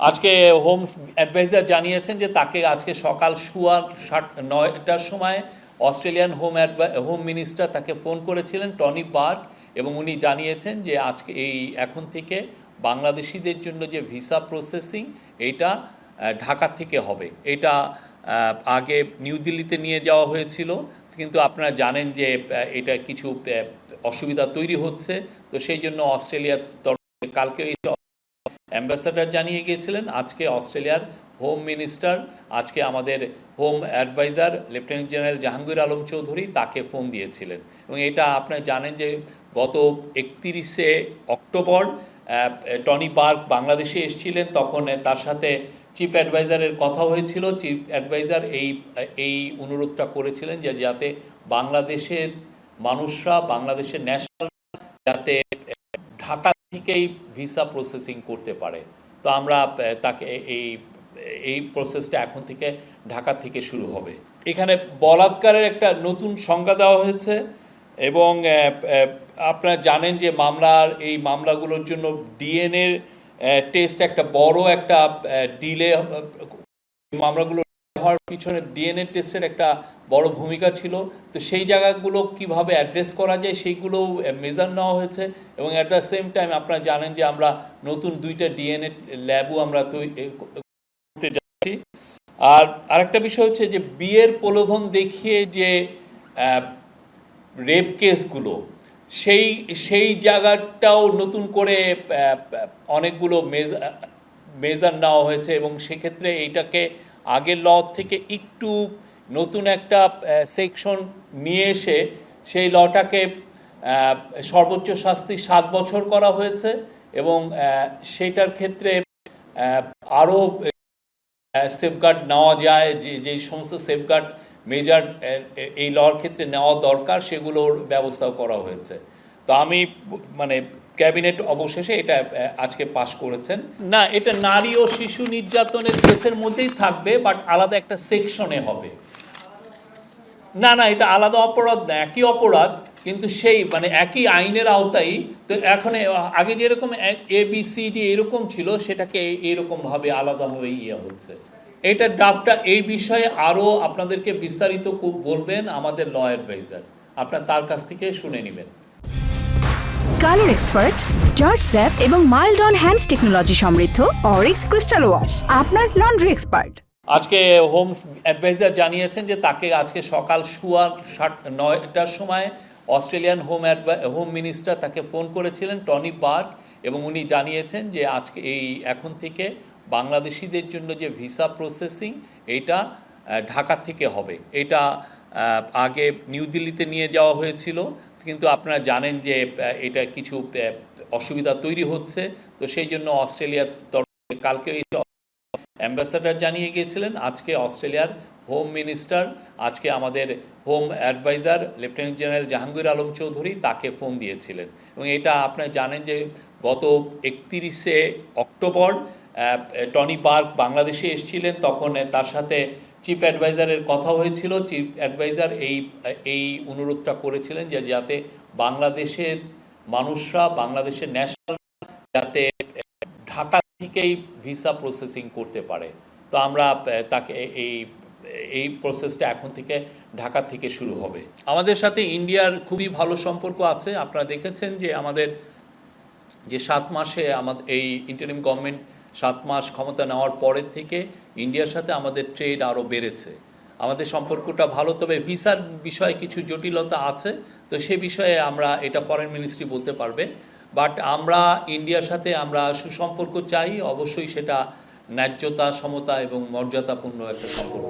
আজকে home adviser জানিয়েছেন যে তাকে আজকে সকাল 9টার সময় অস্ট্রেলিয়ান হোম মিনিস্টার তাকে ফোন করেছিলেন টনি বার্গ, এবং উনি জানিয়েছেন যে আজকে এখন থেকে বাংলাদেশিদের জন্য যে ভিসা প্রসেসিং এইটা ঢাকা থেকে হবে। এটা আগে নিউ দিল্লিতে নিয়ে যাওয়া হয়েছিল, কিন্তু আপনারা জানেন যে এটা কিছু অসুবিধা তৈরি হচ্ছে। তো সেই জন্য অস্ট্রেলিয়ার তরফে কালকে অ্যাম্বাসাডার জানিয়ে গিয়েছিলেন, আজকে অস্ট্রেলিয়ার হোম মিনিস্টার, আজকে আমাদের home adviser lieutenant general Jahangir Alam Chowdhury তাকে ফোন দিয়েছিলেন। এবং এটা আপনারা জানেন যে গত 31শে অক্টোবর টনি বার্গ বাংলাদেশে এসেছিলেন, তখন তার সাথে চিফ অ্যাডভাইজারের কথা হয়েছিল। চিফ অ্যাডভাইজার এই অনুরোধটা করেছিলেন যে যাতে বাংলাদেশের মানুষরা, বাংলাদেশের ন্যাশনাল যাতে ঢাকা থেকেই ভিসা প্রসেসিং করতে পারে। তো আমরা তাকে এই প্রসেসটা এখন থেকে ঢাকা থেকে শুরু হবে। এখানে বলাৎকারের একটা নতুন সংজ্ঞা দেওয়া হয়েছে, এবং আপনারা জানেন যে এই মামলাগুলোর জন্য ডিএনএ টেস্ট একটা বড় একটা ডিলে, মামলাগুলো হওয়ার পিছনে ডিএনএ টেস্টের একটা বড় ভূমিকা ছিল। তো সেই জায়গাগুলো কিভাবে অ্যাড্রেস করা যায় সেইগুলো মেজার নেওয়া হয়েছে, এবং অ্যাট দ্য সেম টাইম আপনারা জানেন যে আমরা নতুন 2টা ডিএনএ ল্যাবও আমরা করতে যাচ্ছি। আর আরেকটা বিষয় হচ্ছে যে বিয়ের প্রলোভন দেখিয়ে যে রেপ কেসগুলো, সেই জায়গাটাও নতুন করে অনেকগুলো মেজার নেওয়া হয়েছে, এবং সেক্ষেত্রে এইটাকে আগের ল থেকে একটু নতুন একটা সেকশন নিয়ে এসে সেই লটাকে সর্বোচ্চ শাস্তি 7 বছর করা হয়েছে, এবং সেইটার ক্ষেত্রে আরও সেফগার্ড নেওয়া যায়, যে সমস্ত সেফগার্ড মেজার এই লর ক্ষেত্রে নেওয়া দরকার সেগুলোর ব্যবস্থাও করা হয়েছে। তো আমি ক্যাবিনেট অবশেষে এটা আজকে পাশ করেছেন। না, এটা নারী ও শিশু নির্যাতনের কেসের মধ্যেই থাকবে, বাট আলাদা একটা সেকশনে হবে। না, এটা আলাদা অপরাধ না, একই অপরাধ, কিন্তু সেই একই আইনের আওতায়। তো এখন আগে যেরকম ABCD এরকম ছিল, সেটাকে এরকমভাবে আলাদাভাবে হচ্ছে। এটা ড্রাফটটা এই বিষয়ে আরও আপনাদেরকে বিস্তারিত বলবেন আমাদের ল অ্যাডভাইজার, আপনার তার কাছ থেকে শুনে নেবেন। কালার এক্সপার্ট, জর্জ স্যাপ এবং মাইল্ড অন হ্যান্ডস টেকনোলজি সমৃদ্ধ অরিক্স ক্রিস্টাল ওয়াশ আপনার লন্ড্রি এক্সপার্ট। আজকে হোম অ্যাডভাইজার জানিয়েছেন যে তাকে আজকে সকাল 9টার সময় অস্ট্রেলিয়ান হোম মিনিস্টার তাকে ফোন করেছিলেন টনি বার্গ, এবং উনি জানিয়েছেন যে আজকে এখন থেকে বাংলাদেশিদের জন্য যে ভিসা প্রসেসিং এইটা ঢাকা থেকে হবে। এটা আগে নিউ দিল্লিতে নিয়ে যাওয়া হয়েছিল, কিন্তু আপনারা জানেন যে এটা কিছু অসুবিধা তৈরি হচ্ছে। তো সেই জন্য অস্ট্রেলিয়ার তরফে কালকে অ্যাম্বাসাডার জানিয়ে গিয়েছিলেন, আজকে অস্ট্রেলিয়ার হোম মিনিস্টার, আজকে আমাদের home adviser lieutenant general Jahangir Alam Chowdhury তাকে ফোন দিয়েছিলেন। এবং এটা আপনারা জানেন যে গত 31শে অক্টোবর টনি বার্গ বাংলাদেশে এসেছিলেন, তখন তার সাথে চিফ অ্যাডভাইজারের কথা হয়েছিল। চিফ অ্যাডভাইজার এই অনুরোধটা করেছিলেন যে যাতে বাংলাদেশের মানুষরা, বাংলাদেশের ন্যাশনাল যাতে ঢাকা থেকেই ভিসা প্রসেসিং করতে পারে। তো আমরা তাকে এই প্রসেসটা এখন থেকে ঢাকা থেকে শুরু হবে। আমাদের সাথে ইন্ডিয়ার খুবই ভালো সম্পর্ক আছে। আপনারা দেখেছেন যে আমাদের যে 7 মাসে এই ইন্টারিম গভর্নমেন্ট 7 মাস ক্ষমতা নেওয়ার পরের থেকে ইন্ডিয়ার সাথে আমাদের ট্রেড আরও বেড়েছে। আমাদের সম্পর্কটা ভালো, তবে ভিসার বিষয়ে কিছু জটিলতা আছে। তো সে বিষয়ে এটা ফরেন মিনিস্ট্রি বলতে পারবে। বাট আমরা ইন্ডিয়ার সাথে আমরা সুসম্পর্ক চাই, অবশ্যই সেটা ন্যায্যতা, সমতা এবং মর্যাদাপূর্ণ একটা সম্পর্ক।